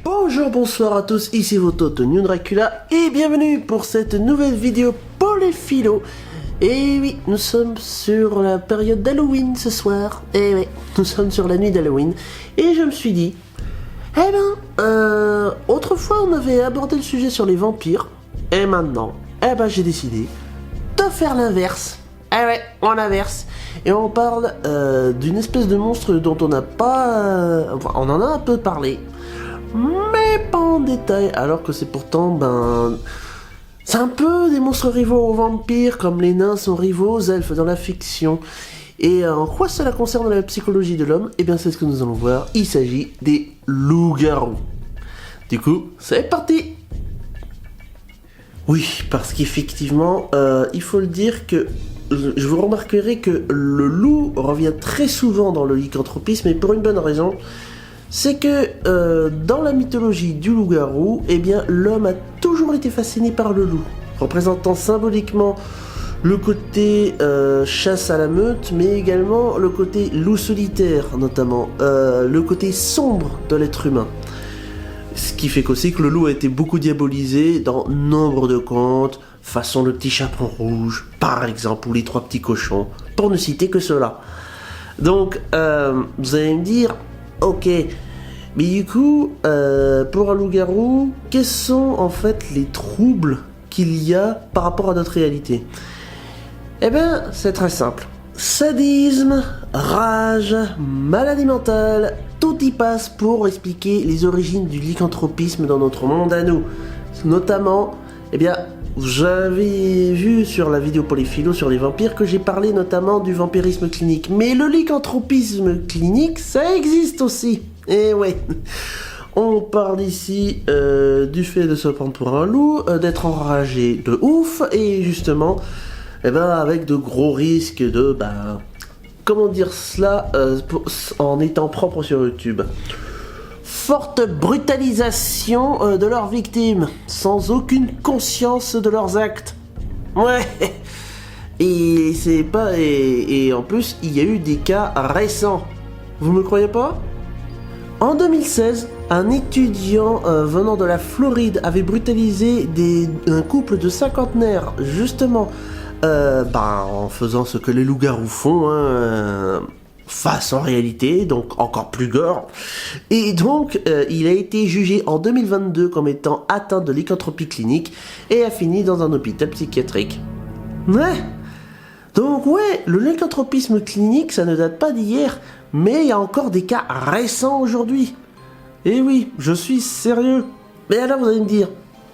Bonjour, bonsoir à tous, ici votre hôte New Dracula et bienvenue pour cette nouvelle vidéo Polyphilo. Et oui, nous sommes sur la période d'Halloween ce soir. Et oui, nous sommes sur la nuit d'Halloween. Et je me suis dit, autrefois on avait abordé le sujet sur les vampires. Et maintenant, j'ai décidé de faire l'inverse. Eh ouais, on inverse. Et on parle d'une espèce de monstre dont on n'a pas... on en a un peu parlé. Mais pas en détail, alors que c'est pourtant, c'est un peu des monstres rivaux aux vampires, comme les nains sont rivaux aux elfes dans la fiction. Et en quoi cela concerne la psychologie de l'homme? Eh bien c'est ce que nous allons voir, il s'agit des loups-garous. Du coup, c'est parti! Oui, parce qu'effectivement, il faut le dire que je vous remarquerai que le loup revient très souvent dans le lycanthropisme, et pour une bonne raison. C'est que dans la mythologie du loup-garou, eh bien l'homme a toujours été fasciné par le loup, représentant symboliquement le côté chasse à la meute, mais également le côté loup solitaire, notamment le côté sombre de l'être humain. Ce qui fait qu'aussi que le loup a été beaucoup diabolisé dans nombre de contes, façon le petit chaperon rouge, par exemple, ou les trois petits cochons, pour ne citer que cela. Donc, vous allez me dire... Ok, mais du coup, pour un loup-garou, quels sont en fait les troubles qu'il y a par rapport à notre réalité? Eh bien, c'est très simple. Sadisme, rage, maladie mentale, tout y passe pour expliquer les origines du lycanthropisme dans notre monde à nous. Notamment, eh bien, j'avais vu sur la vidéo Polyphilo sur les vampires que j'ai parlé notamment du vampirisme clinique. Mais le lycanthropisme clinique, ça existe aussi. Et ouais, on parle ici du fait de se prendre pour un loup, d'être enragé de ouf, et justement, avec de gros risques de, comment dire cela, en étant propre sur YouTube. Forte brutalisation de leurs victimes, sans aucune conscience de leurs actes. Ouais. Et c'est pas... Et en plus, il y a eu des cas récents. Vous me croyez pas? En 2016, un étudiant venant de la Floride avait brutalisé un couple de cinquantenaires, justement, en faisant ce que les loups-garous font, face en réalité, donc encore plus gore. Et donc, il a été jugé en 2022 comme étant atteint de lycanthropie clinique et a fini dans un hôpital psychiatrique. Ouais. Donc ouais, le lycanthropisme clinique, ça ne date pas d'hier, mais il y a encore des cas récents aujourd'hui. Et oui, je suis sérieux. Mais alors vous allez me dire,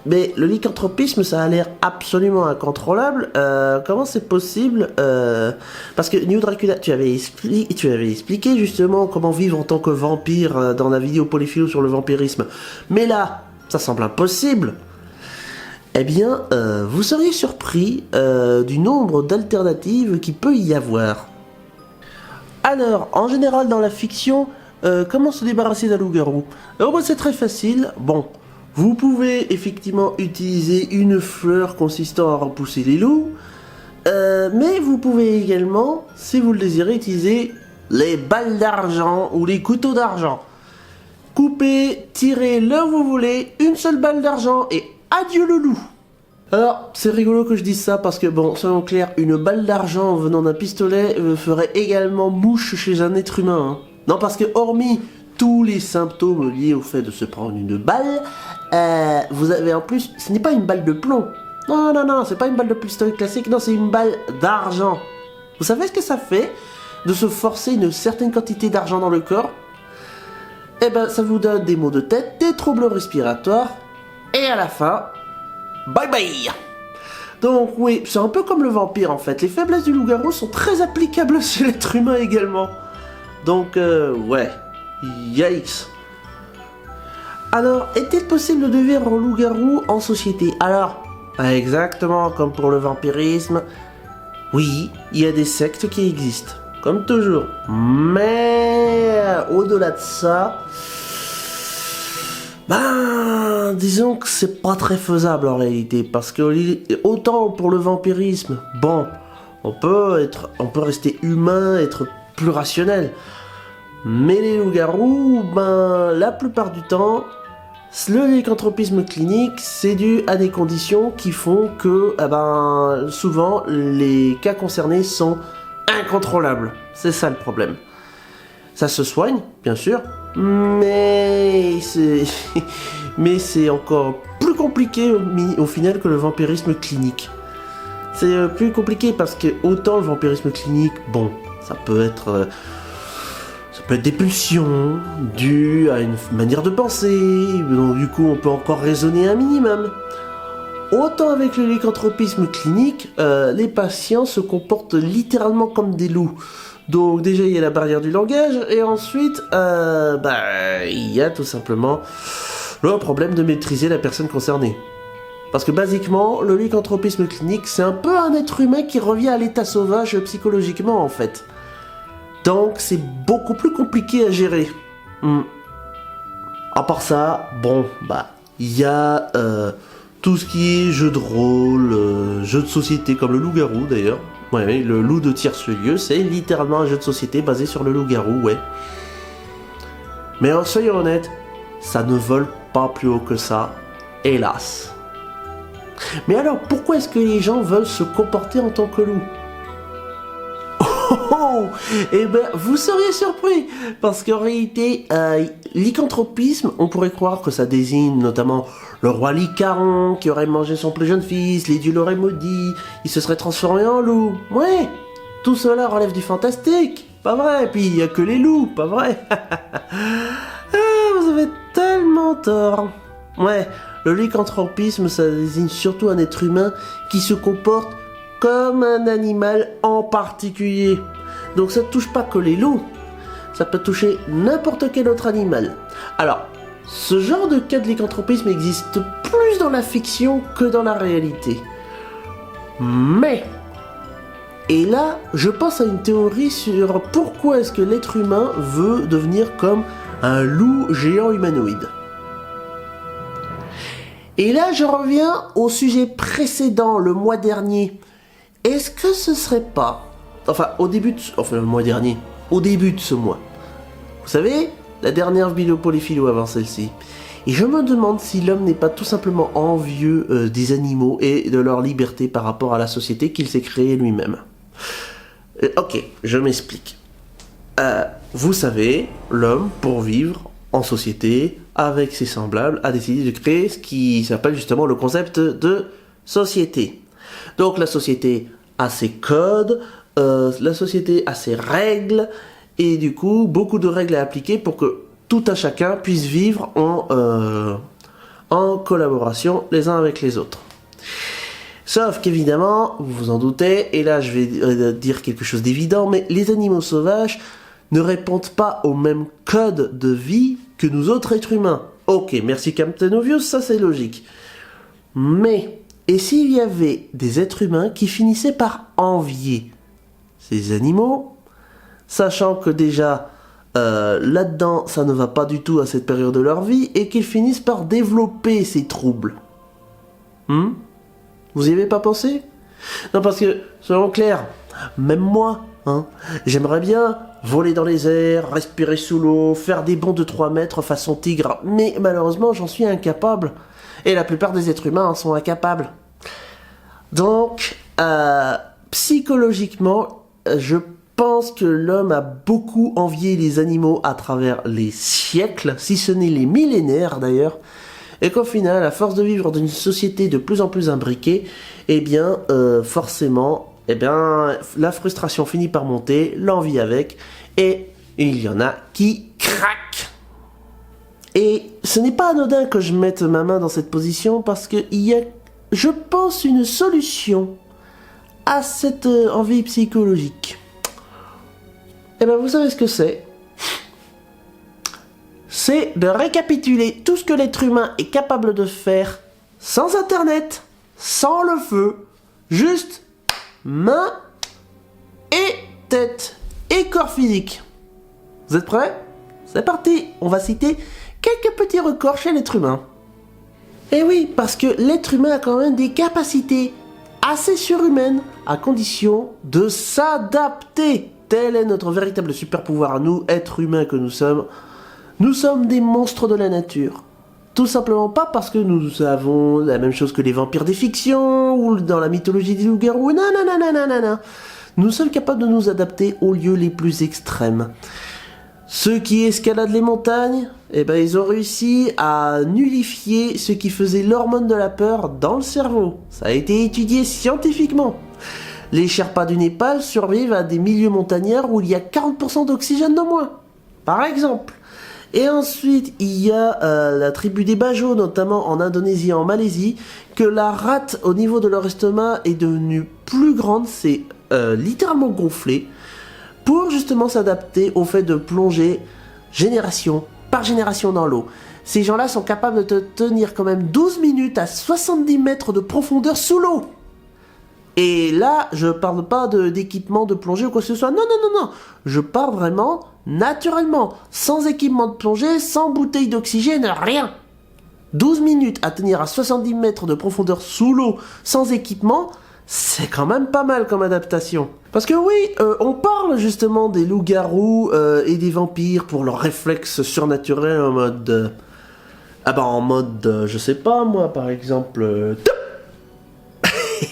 mais le lycanthropisme, ça a l'air absolument incontrôlable. Comment c'est possible? Parce que New Dracula, tu avais expliqué justement comment vivre en tant que vampire dans la vidéo Polyphilo sur le vampirisme. Mais là, ça semble impossible. Eh bien, vous seriez surpris du nombre d'alternatives qu'il peut y avoir. Alors, en général, dans la fiction, comment se débarrasser d'un loup-garou? Alors, c'est très facile. Bon. Vous pouvez effectivement utiliser une fleur consistant à repousser les loups, mais vous pouvez également, si vous le désirez, utiliser les balles d'argent ou les couteaux d'argent. Coupez, tirez là où vous voulez, une seule balle d'argent et adieu le loup. Alors, c'est rigolo que je dise ça parce que, bon, soyons clairs, une balle d'argent venant d'un pistolet ferait également mouche chez un être humain. Hein. Non, parce que hormis tous les symptômes liés au fait de se prendre une balle, vous avez en plus, ce n'est pas une balle de plomb. Non, c'est pas une balle de pistolet classique, non, c'est une balle d'argent. Vous savez ce que ça fait de se forcer une certaine quantité d'argent dans le corps? Eh ben, ça vous donne des maux de tête, des troubles respiratoires, et à la fin, bye bye. Donc oui, c'est un peu comme le vampire en fait. Les faiblesses du loup-garou sont très applicables chez l'être humain également. Donc ouais. Yikes. Alors, est-il possible de vivre en loup-garou en société? Alors, exactement comme pour le vampirisme, oui, il y a des sectes qui existent, comme toujours. Mais, au-delà de ça, disons que c'est pas très faisable en réalité, parce que autant pour le vampirisme, bon, on peut rester humain, être plus rationnel. Mais les loups-garous, la plupart du temps, Le lycanthropisme clinique, c'est dû à des conditions qui font que, souvent, les cas concernés sont incontrôlables. C'est ça le problème. Ça se soigne, bien sûr, mais c'est mais c'est encore plus compliqué au final que le vampirisme clinique. C'est plus compliqué parce que autant le vampirisme clinique, bon, ça peut être des pulsions dues à une manière de penser, donc du coup on peut encore raisonner un minimum. Autant avec le lycanthropisme clinique, les patients se comportent littéralement comme des loups. Donc déjà il y a la barrière du langage, et ensuite il y a tout simplement le problème de maîtriser la personne concernée. Parce que basiquement, le lycanthropisme clinique, c'est un peu un être humain qui revient à l'état sauvage psychologiquement en fait. Donc c'est beaucoup plus compliqué à gérer. À part ça, il y a tout ce qui est jeu de rôle, jeu de société comme le loup-garou d'ailleurs. Ouais, le loup de tierce-lieu, c'est littéralement un jeu de société basé sur le loup-garou, ouais. Mais soyons honnêtes, ça ne vole pas plus haut que ça, hélas. Mais alors, pourquoi est-ce que les gens veulent se comporter en tant que loup ? Eh ben, vous seriez surpris, parce qu'en réalité, lycanthropisme, on pourrait croire que ça désigne notamment le roi Lycaron qui aurait mangé son plus jeune fils, les dieux l'auraient maudit, il se serait transformé en loup. Ouais, tout cela relève du fantastique, pas vrai, puis il y a que les loups, pas vrai. Vous avez tellement tort. Ouais, le lycanthropisme, ça désigne surtout un être humain qui se comporte comme un animal en particulier. Donc ça ne touche pas que les loups, ça peut toucher n'importe quel autre animal. Alors, ce genre de cas de lycanthropisme existe plus dans la fiction que dans la réalité. Mais, et là, je pense à une théorie sur pourquoi est-ce que l'être humain veut devenir comme un loup géant humanoïde. Et là, je reviens au sujet précédent, le mois dernier. Est-ce que ce serait pas... le mois dernier. Au début de ce mois. Vous savez, la dernière vidéo Polyphilo avant celle-ci. Et je me demande si l'homme n'est pas tout simplement envieux des animaux et de leur liberté par rapport à la société qu'il s'est créée lui-même. Ok, je m'explique. Vous savez, l'homme, pour vivre en société, avec ses semblables, a décidé de créer ce qui s'appelle justement le concept de société. Donc la société a ses codes, la société a ses règles, et du coup, beaucoup de règles à appliquer pour que tout un chacun puisse vivre en collaboration les uns avec les autres. Sauf qu'évidemment, vous vous en doutez, et là je vais dire quelque chose d'évident, mais les animaux sauvages ne répondent pas au même code de vie que nous autres êtres humains. Ok, merci Captain Obvious, ça c'est logique. Mais, et s'il y avait des êtres humains qui finissaient par envier ces animaux, sachant que déjà, là-dedans, ça ne va pas du tout à cette période de leur vie, et qu'ils finissent par développer ces troubles. Vous y avez pas pensé ? Non, parce que, soyons clairs, même moi, j'aimerais bien voler dans les airs, respirer sous l'eau, faire des bonds de 3 mètres façon tigre, mais malheureusement, j'en suis incapable. Et la plupart des êtres humains en sont incapables. Donc, psychologiquement, je pense que l'homme a beaucoup envié les animaux à travers les siècles, si ce n'est les millénaires d'ailleurs, et qu'au final, à force de vivre dans une société de plus en plus imbriquée, forcément, la frustration finit par monter, l'envie avec, et il y en a qui craquent. Et ce n'est pas anodin que je mette ma main dans cette position, parce qu'il y a, je pense, une solution à cette envie psychologique. Vous savez ce que c'est ? C'est de récapituler tout ce que l'être humain est capable de faire sans internet, sans le feu, juste main et tête et corps physique. Vous êtes prêts ? C'est parti, on va citer quelques petits records chez l'être humain. Et oui, parce que l'être humain a quand même des capacités assez surhumaines à condition de s'adapter. Tel est notre véritable super pouvoir à nous, êtres humains que nous sommes. Nous sommes des monstres de la nature. tout simplement pas parce que nous avons la même chose que les vampires des fictions ou dans la mythologie des loups-garous. Non, non, non, non, non, non, non. Nous sommes capables de nous adapter aux lieux les plus extrêmes. Ceux qui escaladent les montagnes, eh ben, ils ont réussi à nullifier ce qui faisait l'hormone de la peur dans le cerveau. Ça a été étudié scientifiquement. Les Sherpas du Népal survivent à des milieux montagnards où il y a 40% d'oxygène de moins, par exemple. Et ensuite, il y a la tribu des Bajo, notamment en Indonésie et en Malaisie, que la rate au niveau de leur estomac est devenue plus grande, c'est littéralement gonflé, pour justement s'adapter au fait de plonger génération par génération dans l'eau. Ces gens-là sont capables de te tenir quand même 12 minutes à 70 mètres de profondeur sous l'eau. Et là, je parle pas d'équipement de plongée ou quoi que ce soit. Non, non, non, non. Je parle vraiment naturellement. Sans équipement de plongée, sans bouteille d'oxygène, rien. 12 minutes à tenir à 70 mètres de profondeur sous l'eau, sans équipement, c'est quand même pas mal comme adaptation. Parce que oui, on parle justement des loups-garous et des vampires pour leurs réflexes surnaturels en mode... je sais pas moi, par exemple...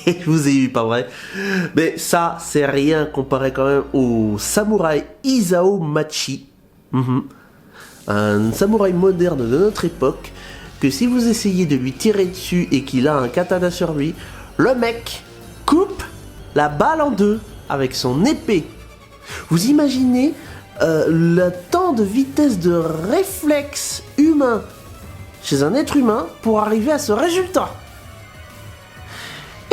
Je vous ai eu, pas vrai? Mais ça, c'est rien comparé quand même au samouraï Isao Machi. Un samouraï moderne de notre époque, que si vous essayez de lui tirer dessus et qu'il a un katana sur lui, le mec coupe la balle en deux avec son épée. Vous imaginez le temps de vitesse de réflexe humain chez un être humain pour arriver à ce résultat?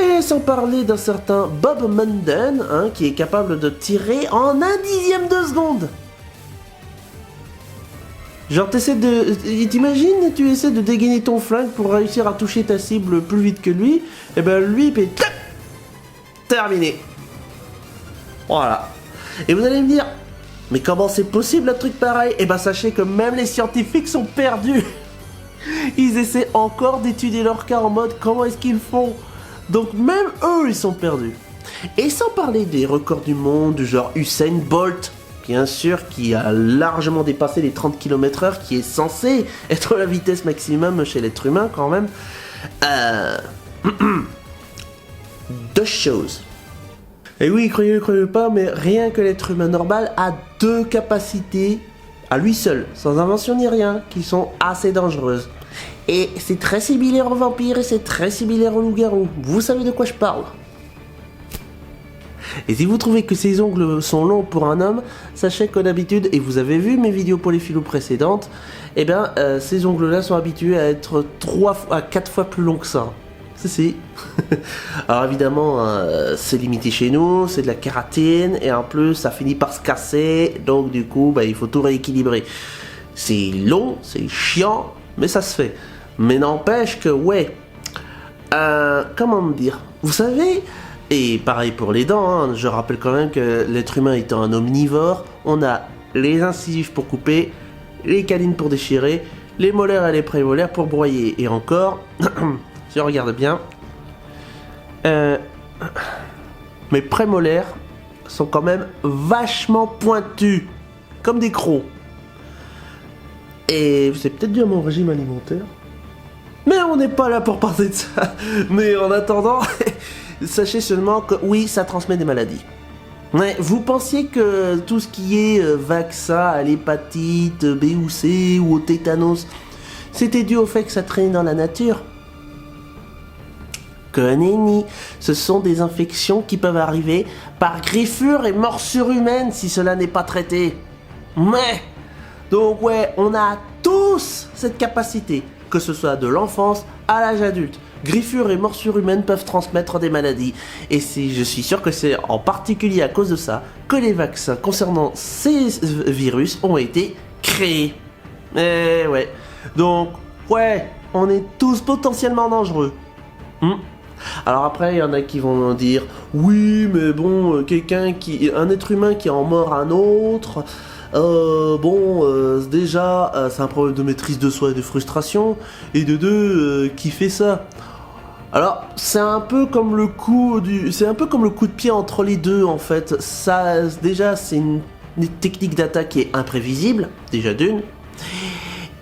Et sans parler d'un certain Bob Munden, qui est capable de tirer en 1/10 de seconde. Genre t'imagines, tu essaies de dégainer ton flingue pour réussir à toucher ta cible plus vite que lui, et ben lui, terminé. Voilà. Et vous allez me dire, mais comment c'est possible un truc pareil? Et ben sachez que même les scientifiques sont perdus. Ils essaient encore d'étudier leur cas en mode comment est-ce qu'ils font. Donc même eux, ils sont perdus. Et sans parler des records du monde, du genre Usain Bolt, bien sûr, qui a largement dépassé les 30 km/h, qui est censé être la vitesse maximum chez l'être humain quand même. Deux choses. Et oui, croyez-le pas, mais rien que l'être humain normal a deux capacités, à lui seul, sans invention ni rien, qui sont assez dangereuses. Et c'est très similaire aux vampires et c'est très similaire aux loups-garous. Vous savez de quoi je parle. Et si vous trouvez que ces ongles sont longs pour un homme, sachez qu'en habitude, et vous avez vu mes vidéos pour les philo précédentes, eh bien, ces ongles-là sont habitués à être 3 à 4 fois plus longs que ça. Si. Alors évidemment, c'est limité chez nous, c'est de la kératine, et en plus, ça finit par se casser, donc du coup, il faut tout rééquilibrer. C'est long, c'est chiant, mais ça se fait. Mais n'empêche que, ouais, comment me dire, vous savez, et pareil pour les dents, je rappelle quand même que l'être humain étant un omnivore, on a les incisives pour couper, les canines pour déchirer, les molaires et les prémolaires pour broyer, et encore, si on regarde bien, mes prémolaires sont quand même vachement pointus, comme des crocs. Et c'est peut-être dû à mon régime alimentaire. Mais on n'est pas là pour parler de ça. Mais en attendant, sachez seulement que oui, ça transmet des maladies. Ouais, vous pensiez que tout ce qui est vaccin à l'hépatite B ou C ou au tétanos, c'était dû au fait que ça traînait dans la nature? Que nenni, ce sont des infections qui peuvent arriver par griffure et morsure humaine si cela n'est pas traité. Mais, donc ouais, on a tous cette capacité, que ce soit de l'enfance à l'âge adulte. Griffures et morsures humaines peuvent transmettre des maladies. Et je suis sûr que c'est en particulier à cause de ça que les vaccins concernant ces virus ont été créés. Eh ouais. Donc, ouais, on est tous potentiellement dangereux. Alors après, il y en a qui vont dire « Oui, mais bon, un être humain qui en mord un autre, déjà, c'est un problème de maîtrise de soi et de frustration, et de deux, qui fait ça ?» Alors, c'est un peu comme le coup de pied entre les deux, en fait. Ça, déjà, c'est une technique d'attaque qui est imprévisible, déjà d'une.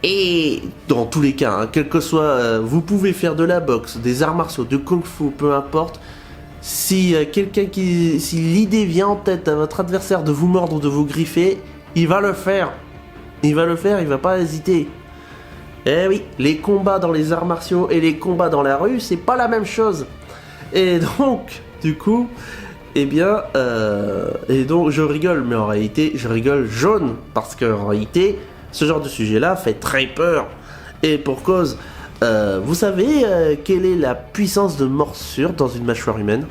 Et dans tous les cas, hein, quel que soit, vous pouvez faire de la boxe, des arts martiaux, de kung-fu, peu importe. Si si l'idée vient en tête à votre adversaire de vous mordre ou de vous griffer, il va le faire. Il va le faire, il va pas hésiter. Eh oui, les combats dans les arts martiaux et les combats dans la rue, c'est pas la même chose. Et donc, du coup, et donc je rigole, mais en réalité, je rigole jaune, parce qu'en réalité, ce genre de sujet-là fait très peur. Et pour cause, vous savez quelle est la puissance de morsure dans une mâchoire humaine?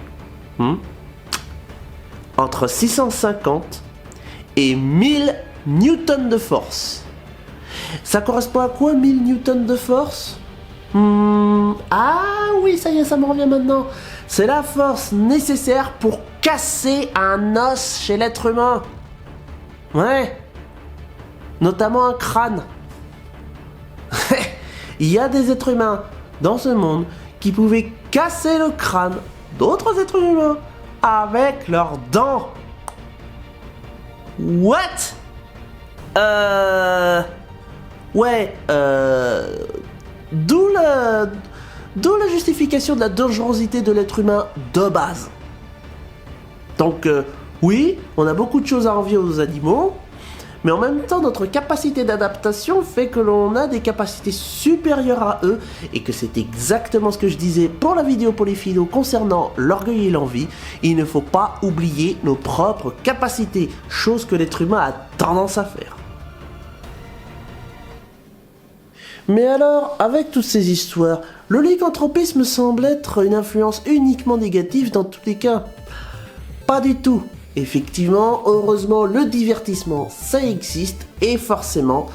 Entre 650 et 1000 newtons de force. Ça correspond à quoi 1000 newtons de force? Ah oui, ça y est, ça me revient maintenant. C'est la force nécessaire pour casser un os chez l'être humain. Ouais. Notamment un crâne. Il y a des êtres humains dans ce monde qui pouvaient casser le crâne d'autres êtres humains avec leurs dents. What? Ouais, d'où la justification de la dangerosité de l'être humain de base. Donc, oui, on a beaucoup de choses à envier aux animaux, mais en même temps, notre capacité d'adaptation fait que l'on a des capacités supérieures à eux, et que c'est exactement ce que je disais pour la vidéo Polyphilo concernant l'orgueil et l'envie. Il ne faut pas oublier nos propres capacités, chose que l'être humain a tendance à faire. Mais alors, avec toutes ces histoires, le lycanthropisme semble être une influence uniquement négative dans tous les cas. Pas du tout. Effectivement, heureusement, le divertissement, ça existe, et forcément,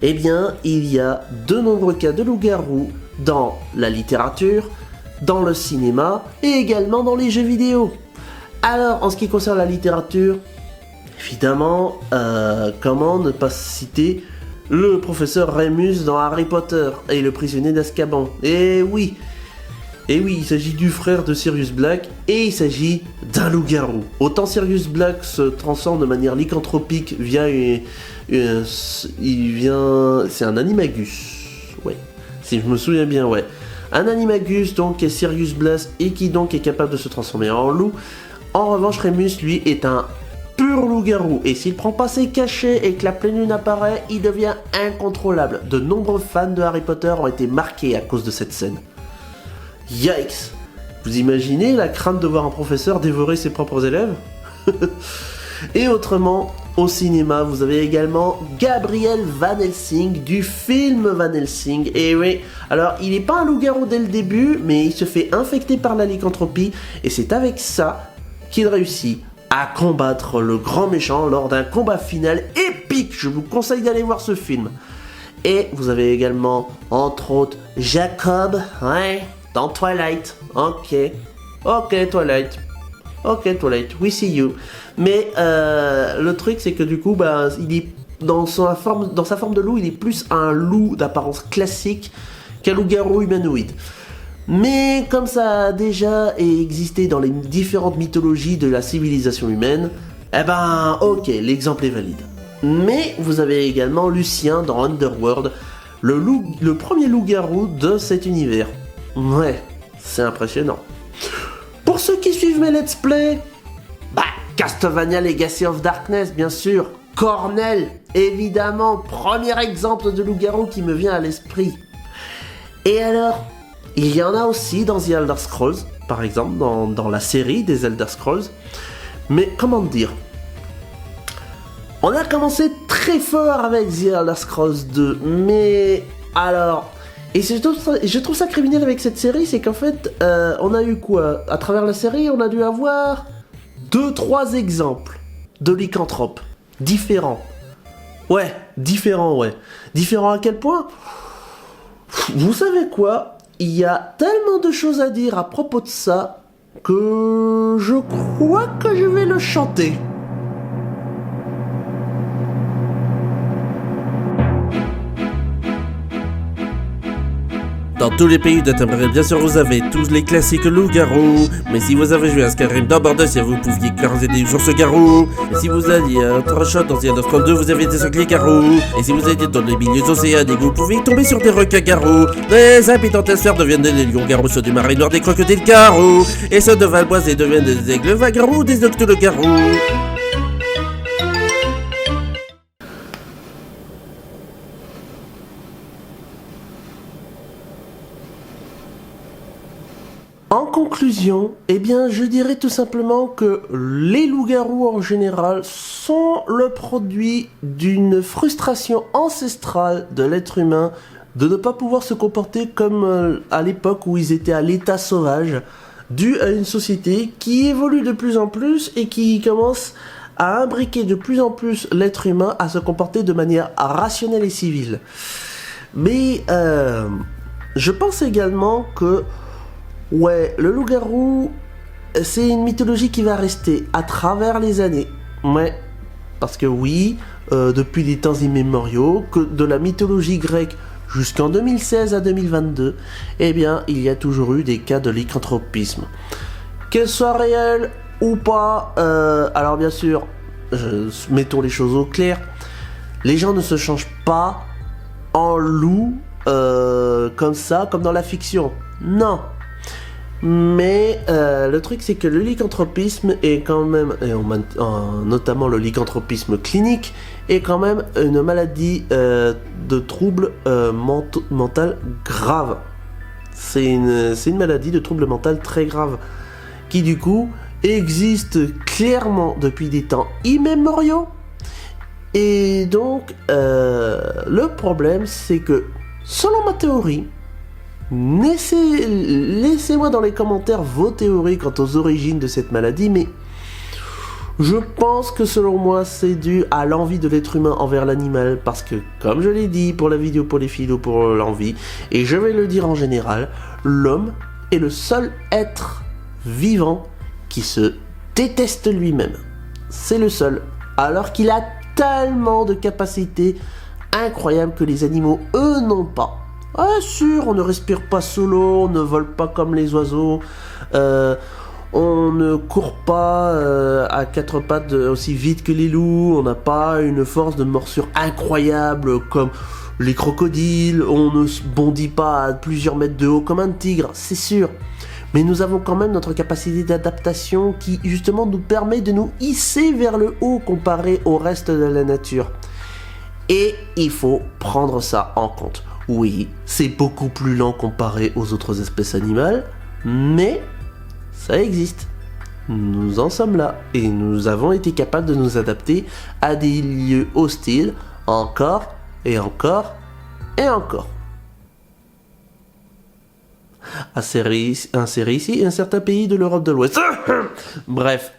il y a de nombreux cas de loups-garous dans la littérature, dans le cinéma, et également dans les jeux vidéo. Alors, en ce qui concerne la littérature, évidemment, comment ne pas citer le professeur Remus dans Harry Potter et le prisonnier d'Azkaban. Et oui, il s'agit du frère de Sirius Black et il s'agit d'un loup-garou. Autant Sirius Black se transforme de manière lycanthropique via c'est un animagus. Ouais, si je me souviens bien, ouais. Un animagus donc est Sirius Black et qui donc est capable de se transformer en loup. En revanche, Remus, lui, est un pur loup-garou, et s'il prend pas ses cachets et que la pleine lune apparaît, il devient incontrôlable. De nombreux fans de Harry Potter ont été marqués à cause de cette scène. Yikes! Vous imaginez la crainte de voir un professeur dévorer ses propres élèves? Et autrement, au cinéma, vous avez également Gabriel Van Helsing du film Van Helsing. Et oui, alors il n'est pas un loup-garou dès le début, mais il se fait infecter par la lycanthropie, et c'est avec ça qu'il réussit à combattre le grand méchant lors d'un combat final épique. Je vous conseille d'aller voir ce film. Et vous avez également, entre autres, Jacob, ouais, dans Twilight. Ok, Twilight. Ok, Twilight, we see you. Mais le truc, c'est que du coup, il est dans sa forme de loup, il est plus un loup d'apparence classique qu'un loup-garou humanoïde. Mais comme ça a déjà existé dans les différentes mythologies de la civilisation humaine, ok, l'exemple est valide. Mais vous avez également Lucien dans Underworld, le premier loup-garou de cet univers. Ouais, c'est impressionnant. Pour ceux qui suivent mes let's play, Castlevania Legacy of Darkness, bien sûr. Cornell, évidemment, premier exemple de loup-garou qui me vient à l'esprit. Et alors, il y en a aussi dans The Elder Scrolls, par exemple, dans la série des Elder Scrolls. Mais comment dire, on a commencé très fort avec The Elder Scrolls 2, mais alors... Et je trouve ça criminel avec cette série, c'est qu'en fait, on a eu quoi? À travers la série, on a dû avoir 2-3 exemples de lycanthropes différents. Ouais, différents, ouais. Différents à quel point? Vous savez quoi? Il y a tellement de choses à dire à propos de ça que je crois que je vais le chanter. Dans tous les pays de Tamriel, bien sûr, vous avez tous les classiques loups-garous. Mais si vous avez joué à Skyrim dans Bordeaux, vous pouviez croiser des ours-garous. Et si vous alliez à Trashot dans The Elder Scrolls 2, vous avez des sangliers-garous. Et si vous étiez dans les milieux océaniques, vous pouviez tomber sur des requins-garous. Les habitantes sphères deviennent des lions-garous, ceux du marais noir des crocodiles-garous. Et ceux de Valboisé deviennent des aigles-garous, des noctules-garous. En conclusion, eh bien, je dirais tout simplement que les loups-garous en général sont le produit d'une frustration ancestrale de l'être humain de ne pas pouvoir se comporter comme à l'époque où ils étaient à l'état sauvage, dû à une société qui évolue de plus en plus et qui commence à imbriquer de plus en plus l'être humain à se comporter de manière rationnelle et civile. Mais je pense également que ouais, le loup-garou, c'est une mythologie qui va rester à travers les années. Ouais, parce que oui, depuis des temps immémoriaux, que de la mythologie grecque jusqu'en 2016 à 2022, eh bien, il y a toujours eu des cas de lycanthropisme. Qu'elle soit réelle ou pas, alors bien sûr, mettons les choses au clair, les gens ne se changent pas en loup comme ça, comme dans la fiction. Non. Mais le truc c'est que le lycanthropisme est quand même, notamment le lycanthropisme clinique, est quand même une maladie de trouble mental grave. C'est une maladie de trouble mental très grave qui du coup existe clairement depuis des temps immémoriaux. Et donc le problème c'est que selon ma théorie, laissez-moi dans les commentaires vos théories quant aux origines de cette maladie, mais je pense que selon moi c'est dû à l'envie de l'être humain envers l'animal, parce que comme je l'ai dit pour la vidéo pour les philos pour l'envie, et je vais le dire en général, l'homme est le seul être vivant qui se déteste lui-même. C'est le seul, alors qu'il a tellement de capacités incroyables que les animaux, eux, n'ont pas. Ah sûr, on ne respire pas sous l'eau, on ne vole pas comme les oiseaux, on ne court pas à quatre pattes aussi vite que les loups, on n'a pas une force de morsure incroyable comme les crocodiles, on ne bondit pas à plusieurs mètres de haut comme un tigre, c'est sûr. Mais nous avons quand même notre capacité d'adaptation qui justement nous permet de nous hisser vers le haut comparé au reste de la nature. Et il faut prendre ça en compte. Oui, c'est beaucoup plus lent comparé aux autres espèces animales, mais ça existe. Nous en sommes là, et nous avons été capables de nous adapter à des lieux hostiles, encore, et encore, et encore. Insérer ici un certain pays de l'Europe de l'Ouest. Bref,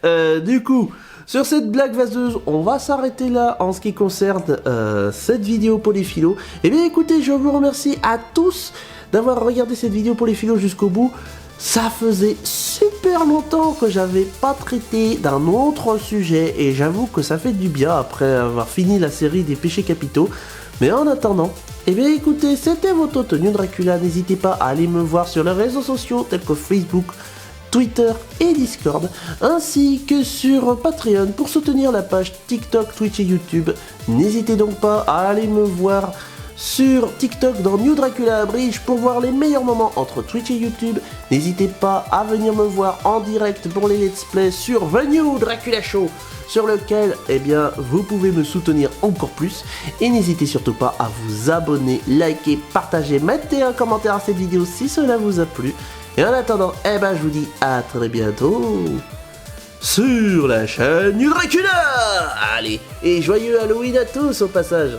du coup, sur cette blague vaseuse, on va s'arrêter là en ce qui concerne cette vidéo Polyphilo. Eh bien écoutez, je vous remercie à tous d'avoir regardé cette vidéo Polyphilo jusqu'au bout. Ça faisait super longtemps que j'avais pas traité d'un autre sujet et j'avoue que ça fait du bien après avoir fini la série des péchés capitaux. Mais en attendant, eh bien écoutez, c'était votre hôte New Dracula. N'hésitez pas à aller me voir sur les réseaux sociaux tels que Facebook, Twitter et Discord, ainsi que sur Patreon pour soutenir la page TikTok, Twitch et YouTube. N'hésitez donc pas à aller me voir sur TikTok dans New Dracula Bridge pour voir les meilleurs moments entre Twitch et YouTube. N'hésitez pas à venir me voir en direct pour les let's play sur The New Dracula Show, sur lequel, eh bien, vous pouvez me soutenir encore plus. Et n'hésitez surtout pas à vous abonner, liker, partager, mettez un commentaire à cette vidéo si cela vous a plu. Et en attendant, eh ben, je vous dis à très bientôt sur la chaîne New Dracula. Allez, et joyeux Halloween à tous au passage.